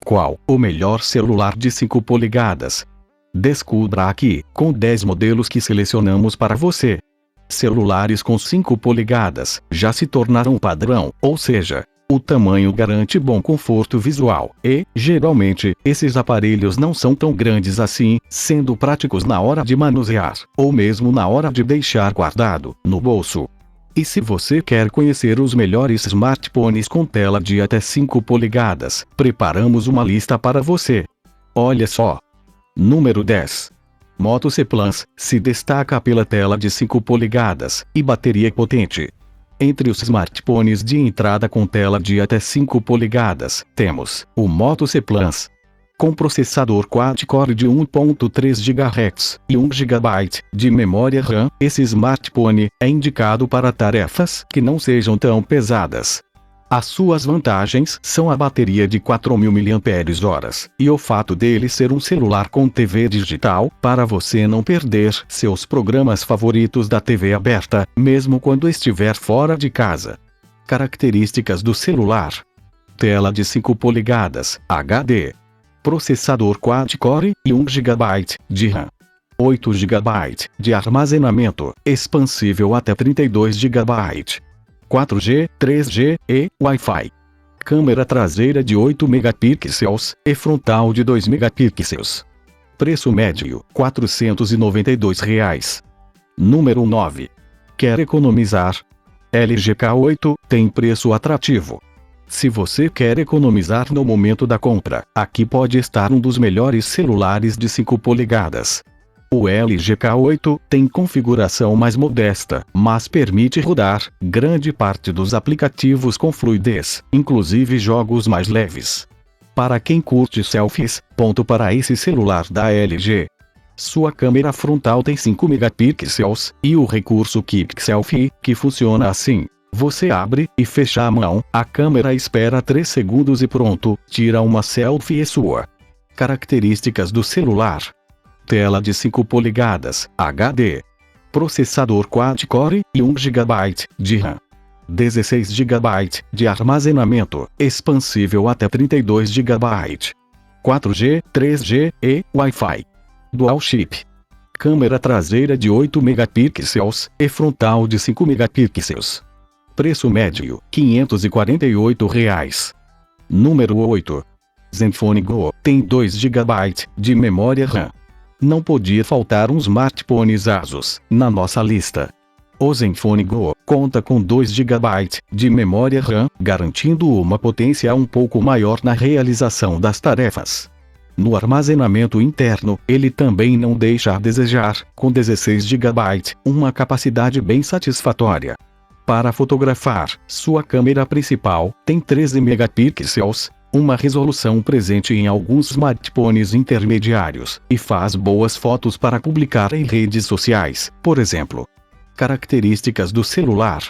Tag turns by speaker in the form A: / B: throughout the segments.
A: Qual o melhor celular de 5 polegadas? Descubra aqui, com 10 modelos que selecionamos para você. Celulares com 5 polegadas já se tornaram padrão, ou seja, o tamanho garante bom conforto visual e, geralmente, esses aparelhos não são tão grandes assim, sendo práticos na hora de manusear, ou mesmo na hora de deixar guardado no bolso. E se você quer conhecer os melhores smartphones com tela de até 5 polegadas, preparamos uma lista para você. Olha só. Número 10. Moto C Plus se destaca pela tela de 5 polegadas e bateria potente. Entre os smartphones de entrada com tela de até 5 polegadas, temos o Moto C Plus. Com processador quad-core de 1.3 GHz e 1 GB de memória RAM, esse smartphone é indicado para tarefas que não sejam tão pesadas. As suas vantagens são a bateria de 4.000 mAh e o fato dele ser um celular com TV digital, para você não perder seus programas favoritos da TV aberta, mesmo quando estiver fora de casa. Características do celular: tela de 5 polegadas, HD. Processador quad-core e 1 GB de RAM. 8 GB de armazenamento, expansível até 32 GB. 4G, 3G e Wi-Fi. Câmera traseira de 8 megapixels e frontal de 2 megapixels. Preço médio, R$ 492. Número 9. Quer economizar? LG K8 tem preço atrativo. Se você quer economizar no momento da compra, aqui pode estar um dos melhores celulares de 5 polegadas. O LG K8 tem configuração mais modesta, mas permite rodar grande parte dos aplicativos com fluidez, inclusive jogos mais leves. Para quem curte selfies, ponto para esse celular da LG. Sua câmera frontal tem 5 megapixels e o recurso Quick Selfie, que funciona assim. Você abre e fecha a mão, a câmera espera 3 segundos e pronto, tira uma selfie sua. Características do celular: tela de 5 polegadas, HD. Processador quad-core e 1 GB de RAM. 16 GB de armazenamento, expansível até 32 GB. 4G, 3G e Wi-Fi. Dual chip. Câmera traseira de 8 megapixels e frontal de 5 megapixels. Preço médio, R$ 548. Número 8. Zenfone Go tem 2 GB de memória RAM. Não podia faltar um smartphone Asus na nossa lista. O Zenfone Go conta com 2 GB de memória RAM, garantindo uma potência um pouco maior na realização das tarefas. No armazenamento interno, ele também não deixa a desejar, com 16 GB, uma capacidade bem satisfatória. Para fotografar, sua câmera principal tem 13 megapixels, uma resolução presente em alguns smartphones intermediários, e faz boas fotos para publicar em redes sociais, por exemplo. Características do celular: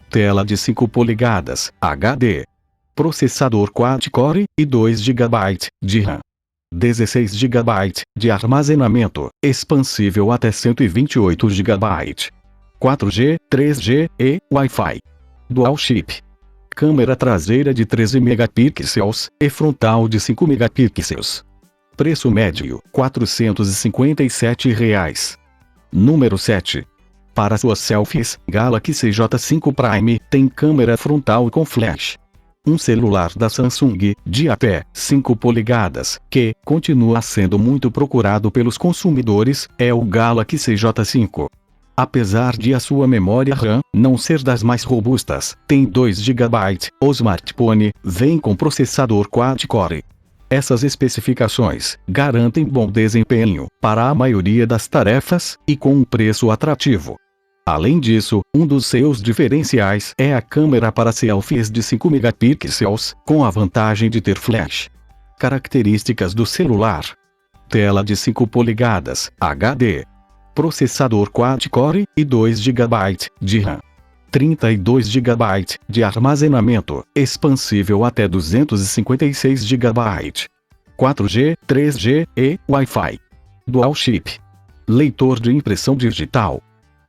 A: tela de 5 polegadas, HD. Processador quad-core e 2 GB de RAM. 16 GB de armazenamento, expansível até 128 GB. 4G, 3G e Wi-Fi. Dual chip. Câmera traseira de 13 megapixels e frontal de 5 megapixels. Preço médio, R$ 457. Número 7. Para suas selfies, Galaxy J5 Prime tem câmera frontal com flash. Um celular da Samsung, de até 5 polegadas, que continua sendo muito procurado pelos consumidores, é o Galaxy J5. Apesar de a sua memória RAM não ser das mais robustas, tem 2 GB, o smartphone vem com processador quad-core. Essas especificações garantem bom desempenho para a maioria das tarefas e com um preço atrativo. Além disso, um dos seus diferenciais é a câmera para selfies de 5 megapixels, com a vantagem de ter flash. Características do celular: tela de 5 polegadas, HD. Processador quad-core e 2 GB de RAM. 32 GB de armazenamento, expansível até 256 GB. 4G, 3G e Wi-Fi. Dual chip. Leitor de impressão digital.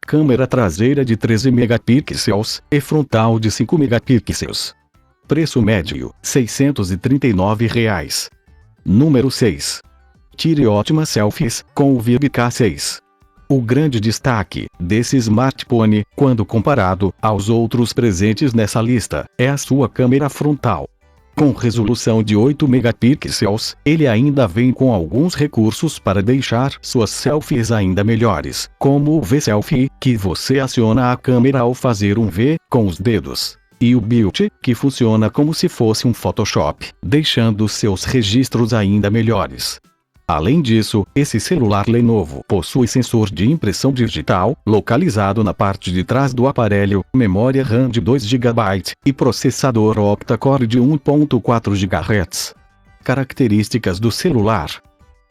A: Câmera traseira de 13 megapixels e frontal de 5 megapixels. Preço médio, R$ 639. Número 6. Tire ótimas selfies com o VIB K6. O grande destaque desse smartphone, quando comparado aos outros presentes nessa lista, é a sua câmera frontal. Com resolução de 8 megapixels, ele ainda vem com alguns recursos para deixar suas selfies ainda melhores, como o V-Selfie, que você aciona a câmera ao fazer um V com os dedos, e o Beauty, que funciona como se fosse um Photoshop, deixando seus registros ainda melhores. Além disso, esse celular Lenovo possui sensor de impressão digital, localizado na parte de trás do aparelho, memória RAM de 2 GB e processador octa-core de 1.4 GHz. Características do celular: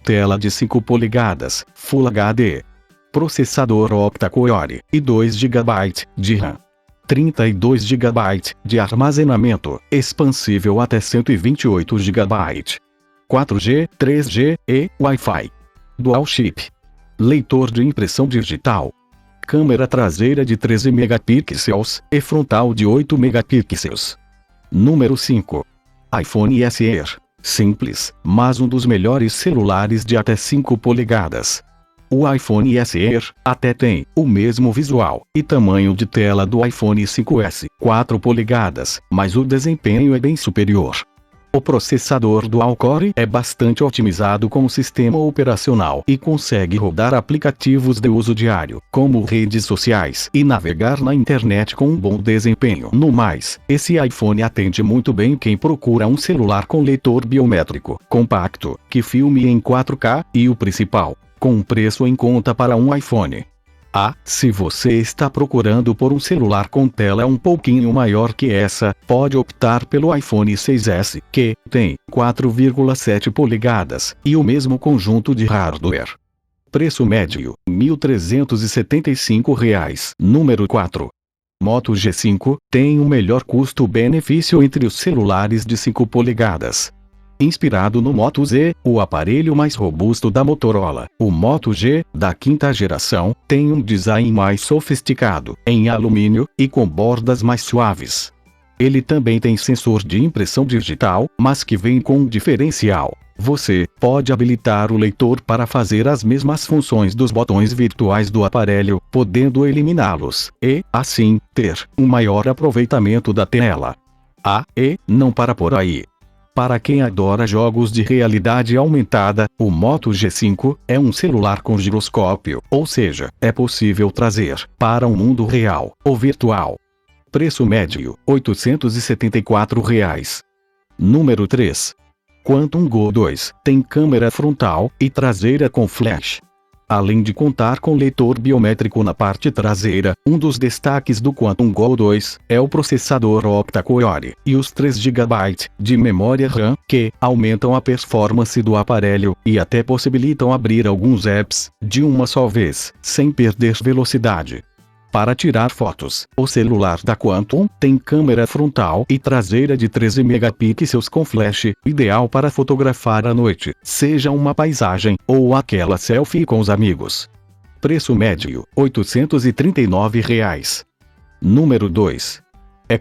A: tela de 5 polegadas, Full HD, processador octa-core e 2 GB de RAM. 32 GB de armazenamento, expansível até 128 GB. 4G, 3G e Wi-Fi. Dual chip. Leitor de impressão digital. Câmera traseira de 13 megapixels e frontal de 8 megapixels. Número 5. iPhone SE. Simples, mas um dos melhores celulares de até 5 polegadas. O iPhone SE até tem o mesmo visual e tamanho de tela do iPhone 5S, 4 polegadas, mas o desempenho é bem superior. O processador dual-core é bastante otimizado com o sistema operacional e consegue rodar aplicativos de uso diário, como redes sociais e navegar na internet com um bom desempenho. No mais, esse iPhone atende muito bem quem procura um celular com leitor biométrico, compacto, que filme em 4K e o principal, com um preço em conta para um iPhone. Se você está procurando por um celular com tela um pouquinho maior que essa, pode optar pelo iPhone 6S, que tem 4,7 polegadas e o mesmo conjunto de hardware. Preço médio: R$ 1.375. Número 4. Moto G5 tem o melhor custo-benefício entre os celulares de 5 polegadas. Inspirado no Moto Z, o aparelho mais robusto da Motorola, o Moto G, da quinta geração, tem um design mais sofisticado, em alumínio, e com bordas mais suaves. Ele também tem sensor de impressão digital, mas que vem com um diferencial. Você pode habilitar o leitor para fazer as mesmas funções dos botões virtuais do aparelho, podendo eliminá-los, e, assim, ter um maior aproveitamento da tela. E não para por aí. Para quem adora jogos de realidade aumentada, o Moto G5 é um celular com giroscópio, ou seja, é possível trazer para um mundo real ou virtual. Preço médio: R$ 874. Número 3. Quantum Go 2 tem câmera frontal e traseira com flash. Além de contar com leitor biométrico na parte traseira, um dos destaques do Quantum Go 2 é o processador octa-core e os 3 GB de memória RAM, que aumentam a performance do aparelho e até possibilitam abrir alguns apps de uma só vez, sem perder velocidade. Para tirar fotos, o celular da Quantum tem câmera frontal e traseira de 13 megapixels com flash, ideal para fotografar à noite, seja uma paisagem ou aquela selfie com os amigos. Preço médio: R$ 839. Número 2.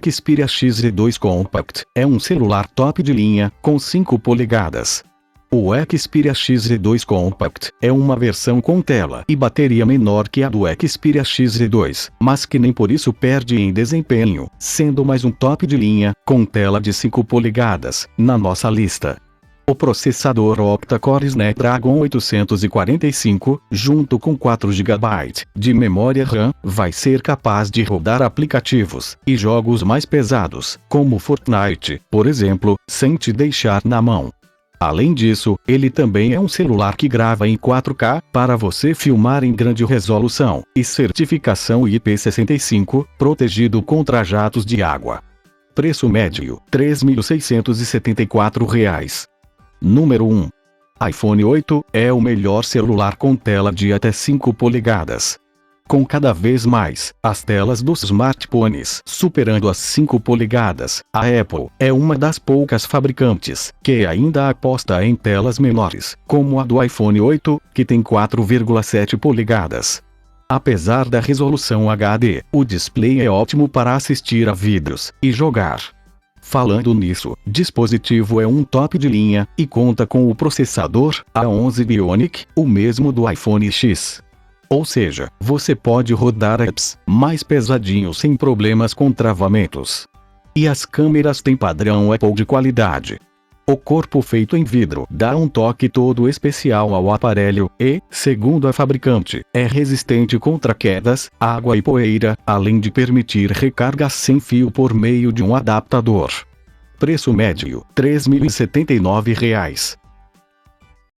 A: Xperia XZ2 Compact é um celular top de linha, com 5 polegadas. O Xperia XZ2 Compact é uma versão com tela e bateria menor que a do Xperia XZ2, mas que nem por isso perde em desempenho, sendo mais um top de linha, com tela de 5 polegadas, na nossa lista. O processador octa-core Snapdragon 845, junto com 4 GB de memória RAM, vai ser capaz de rodar aplicativos e jogos mais pesados, como Fortnite, por exemplo, sem te deixar na mão. Além disso, ele também é um celular que grava em 4K, para você filmar em grande resolução, e certificação IP65, protegido contra jatos de água. Preço médio: R$ 3.674. Número 1. iPhone 8 é o melhor celular com tela de até 5 polegadas. Com cada vez mais as telas dos smartphones superando as 5 polegadas, a Apple é uma das poucas fabricantes que ainda aposta em telas menores, como a do iPhone 8, que tem 4,7 polegadas. Apesar da resolução HD, o display é ótimo para assistir a vídeos e jogar Falando nisso, dispositivo é um top de linha, e conta com o processador A11 Bionic, o mesmo do iPhone X. Ou seja, você pode rodar apps mais pesadinhos sem problemas com travamentos. E as câmeras têm padrão Apple de qualidade. O corpo feito em vidro dá um toque todo especial ao aparelho e, segundo a fabricante, é resistente contra quedas, água e poeira, além de permitir recarga sem fio por meio de um adaptador. Preço médio: R$ 3.079.